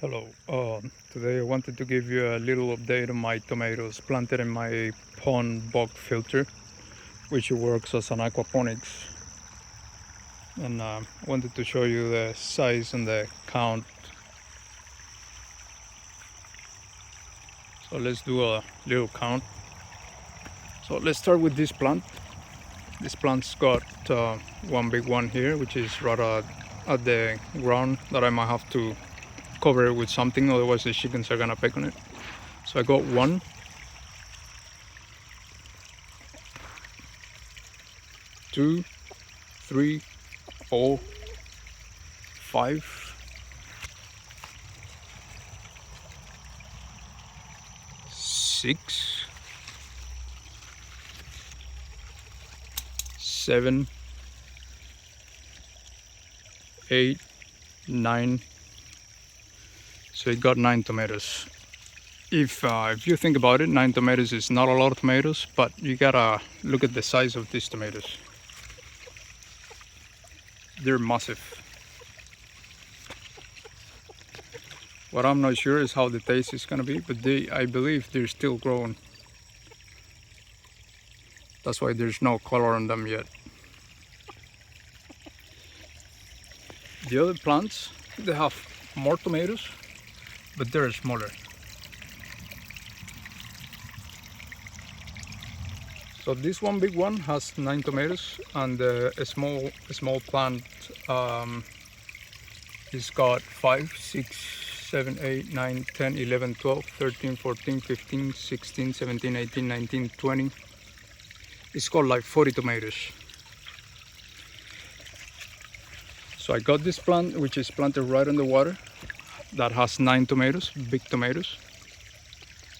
Hello, today I wanted to give you a little update on my tomatoes planted in my pond bog filter, which works as an aquaponics. And I wanted to show you the size and the count. So let's do a little count. So let's start with this plant. This plant's got one big one here, which is right at the ground that I might have to cover it with something, otherwise the chickens are gonna peck on it. So I got one, two, three, 4, 5, 6, 7, 8, 9. So it got 9 tomatoes. If you think about it, 9 tomatoes is not a lot of tomatoes, but you gotta look at the size of these tomatoes. They're massive. What I'm not sure is how the taste is gonna be, but I believe they're still growing. That's why there's no color on them yet. The other plants, they have more tomatoes, but they're smaller. So this one big one has 9 tomatoes, and a small plant it's got 5, 6, 7, 8, 9, 10, 11, 12, 13, 14, 15, 16, 17, 18, 19, 20. It's got like 40 tomatoes. So I got this plant, which is planted right on the water, that has 9 tomatoes, big tomatoes.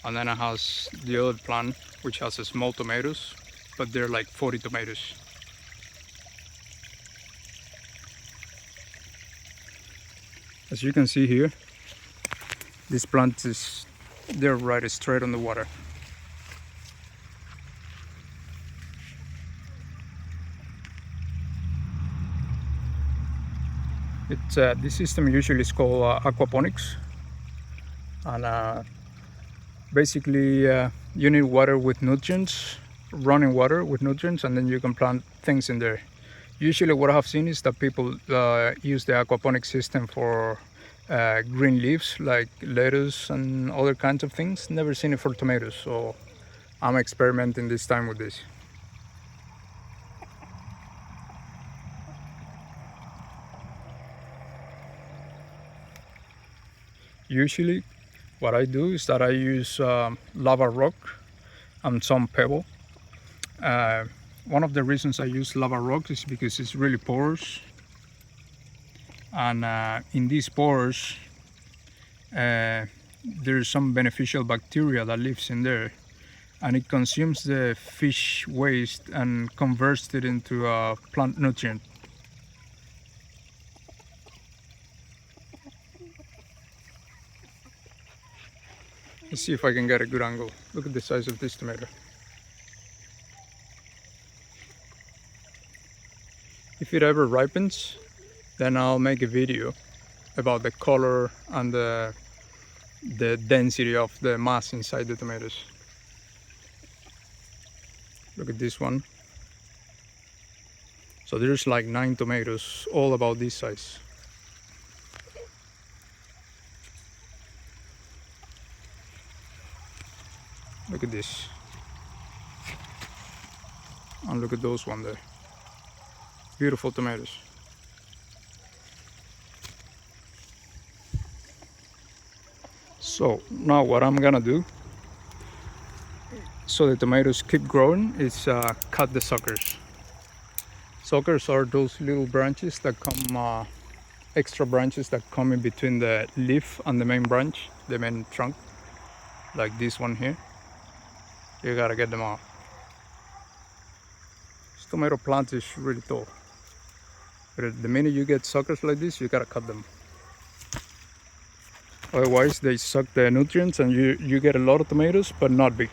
And then I has the other plant, which has small tomatoes, but they're like 40 tomatoes. As you can see here, this plant they're right straight on the water. This system usually is called aquaponics, and basically you need water with nutrients, running water with nutrients, and then you can plant things in there. Usually what I have seen is that people use the aquaponic system for green leaves like lettuce and other kinds of things. Never seen it for tomatoes, so I'm experimenting this time with this. Usually what I do is that I use lava rock and some pebble. One of the reasons I use lava rock is because it's really porous, and in these pores there's some beneficial bacteria that lives in there, and it consumes the fish waste and converts it into a plant nutrient. Let's see if I can get a good angle. Look at the size of this tomato. If it ever ripens, then I'll make a video about the color and the density of the mass inside the tomatoes. Look at this one. So there's like 9 tomatoes, all about this size. Look at this. And look at those one there. Beautiful tomatoes. So now what I'm gonna do, so the tomatoes keep growing, is cut the suckers. Suckers are those little branches that come, extra branches that come in between the leaf and the main branch, the main trunk, like this one here. You gotta get them out. This tomato plant is really tall, but the minute you get suckers like this, you gotta cut them. Otherwise they suck the nutrients and you get a lot of tomatoes, but not big.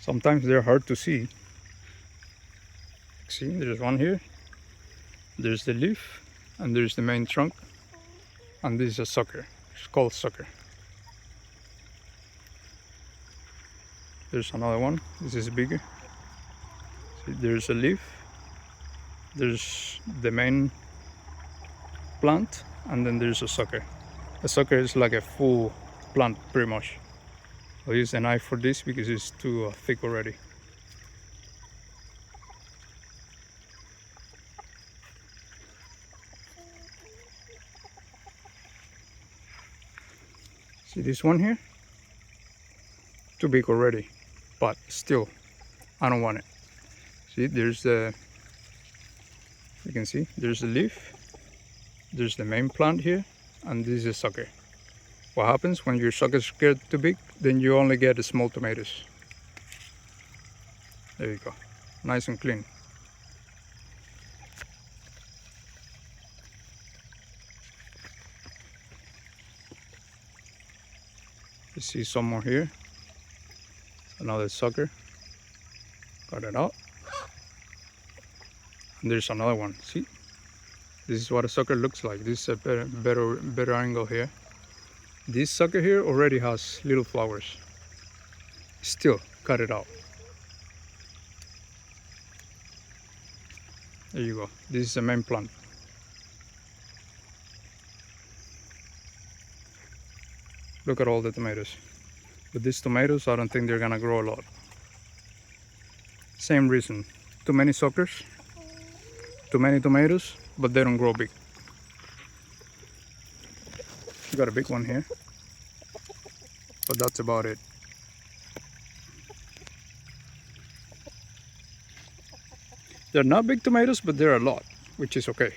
Sometimes they're hard to see. See, there's one here, there's the leaf, and there's the main trunk, and this is a sucker. It's called sucker. There's another one. This is bigger. See, there's a leaf, there's the main plant, and then there's a sucker. A sucker is like a full plant pretty much. I'll use a knife for this because it's too thick already. See this one here? Too big already, but still, I don't want it. See, there's the, you can see, there's the leaf, there's the main plant here, and this is a sucker. What happens when your suckers get too big? Then you only get the small tomatoes. There you go, nice and clean. You see some more here. Another sucker. Got it out. And there's another one. See? This is what a sucker looks like. This is a better angle here. This sucker here already has little flowers. Still, cut it out. There you go. This is the main plant. Look at all the tomatoes. With these tomatoes, I don't think they're gonna grow a lot. Same reason. Too many suckers, too many tomatoes, but they don't grow big. You got a big one here, but that's about it. They're not big tomatoes, but they're a lot, which is okay.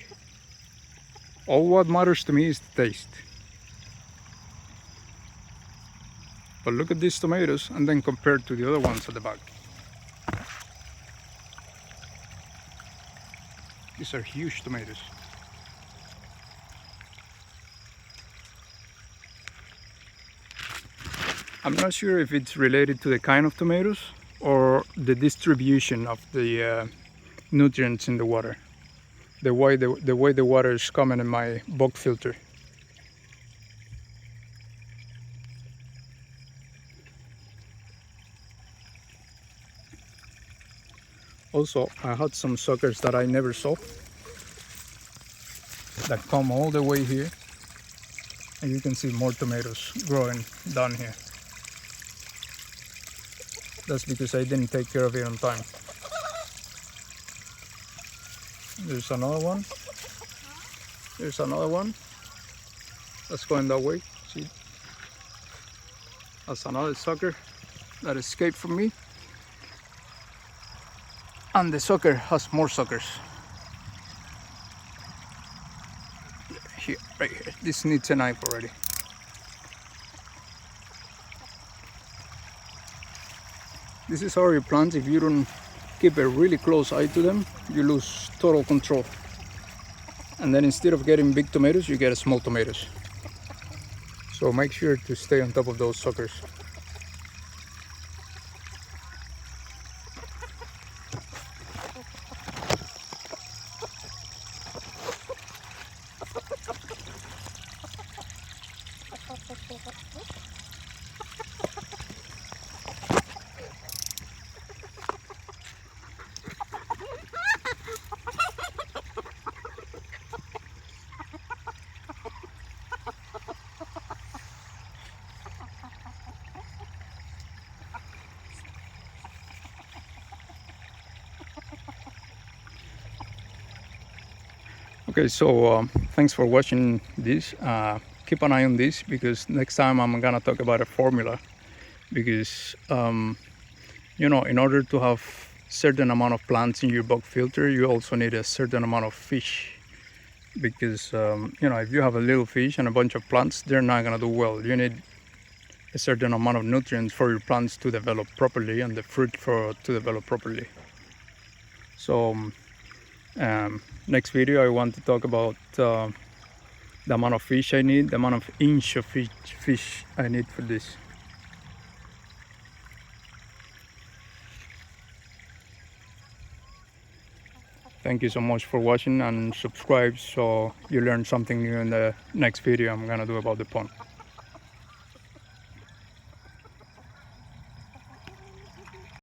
All what matters to me is the taste. But look at these tomatoes and then compared to the other ones at the back. These are huge tomatoes. I'm not sure if it's related to the kind of tomatoes or the distribution of the nutrients in the water. The way the water is coming in my bog filter. Also, I had some suckers that I never saw that come all the way here, and you can see more tomatoes growing down here. That's because I didn't take care of it on time. There's another one. There's another one that's going that way. See, that's another sucker that escaped from me. And the sucker has more suckers. Here, right here. This needs a knife already. This is how your plants, if you don't keep a really close eye to them, you lose total control. And then instead of getting big tomatoes, you get small tomatoes. So make sure to stay on top of those suckers. Okay, so thanks for watching this. Keep an eye on this because next time I'm gonna talk about a formula, because you know, in order to have certain amount of plants in your bog filter, you also need a certain amount of fish, because you know, if you have a little fish and a bunch of plants, they're not gonna do well. You need a certain amount of nutrients for your plants to develop properly and the fruit to develop properly. So next video I want to talk about the amount of fish I need, the amount of inch of fish I need for this. Thank you so much for watching, and subscribe so you learn something new in the next video I'm gonna do about the pond.